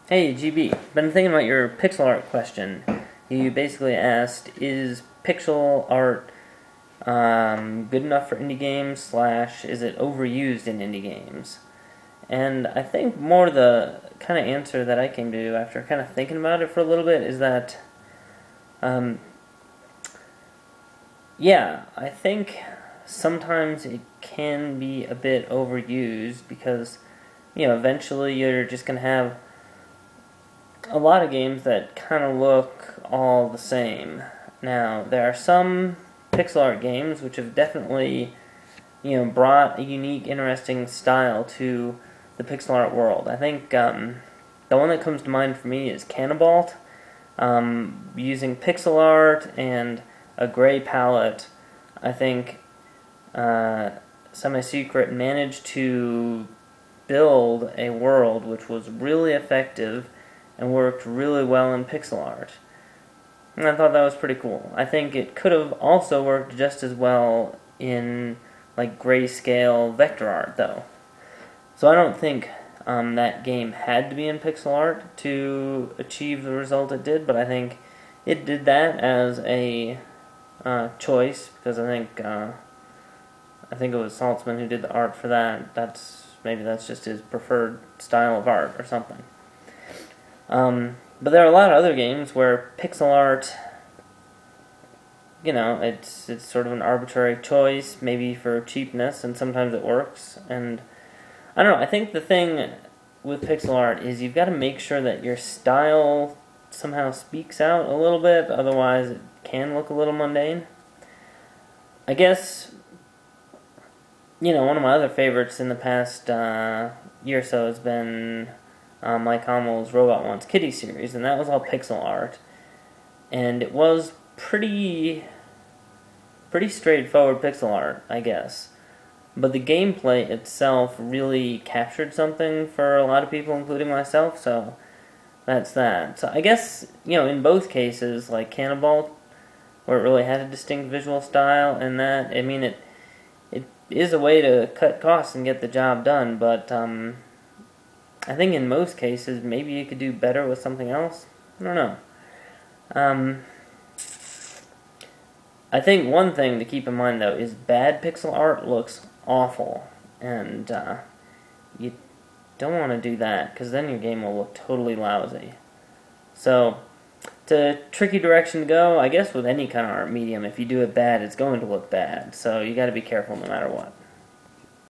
Hey GB, been thinking about your pixel art question. You basically asked, is pixel art good enough for indie games, / is it overused in indie games? And I think more the kind of answer that I came to after kind of thinking about it for a little bit is that, yeah, I think sometimes it can be a bit overused because, eventually you're just going to have a lot of games that kind of look all the same. Now, there are some pixel art games which have definitely, brought a unique, interesting style to the pixel art world. I think the one that comes to mind for me is Cannibalt. Using pixel art and a gray palette, I think Semi-Secret managed to build a world which was really effective and worked really well in pixel art. And I thought that was pretty cool. I think it could have also worked just as well in like grayscale vector art though. So I don't think that game had to be in pixel art to achieve the result it did, but I think it did that as a choice because I think it was Saltzman who did the art for that. Maybe that's just his preferred style of art or something. But there are a lot of other games where pixel art, it's sort of an arbitrary choice, maybe for cheapness, and sometimes it works. And I don't know, I think the thing with pixel art is you've got to make sure that your style somehow speaks out a little bit, otherwise it can look a little mundane. I guess, one of my other favorites in the past year or so has been Mike Hamill's Robot Wants Kitty series, and that was all pixel art. And it was pretty straightforward pixel art, I guess. But the gameplay itself really captured something for a lot of people, including myself, so that's that. So I guess, in both cases, like Cannibalt, where it really had a distinct visual style, and that, it is a way to cut costs and get the job done, but I think in most cases, maybe you could do better with something else. I don't know. I think one thing to keep in mind, though, is bad pixel art looks awful. And you don't want to do that, because then your game will look totally lousy. So, it's a tricky direction to go, I guess, with any kind of art medium. If you do it bad, it's going to look bad. So you got to be careful no matter what.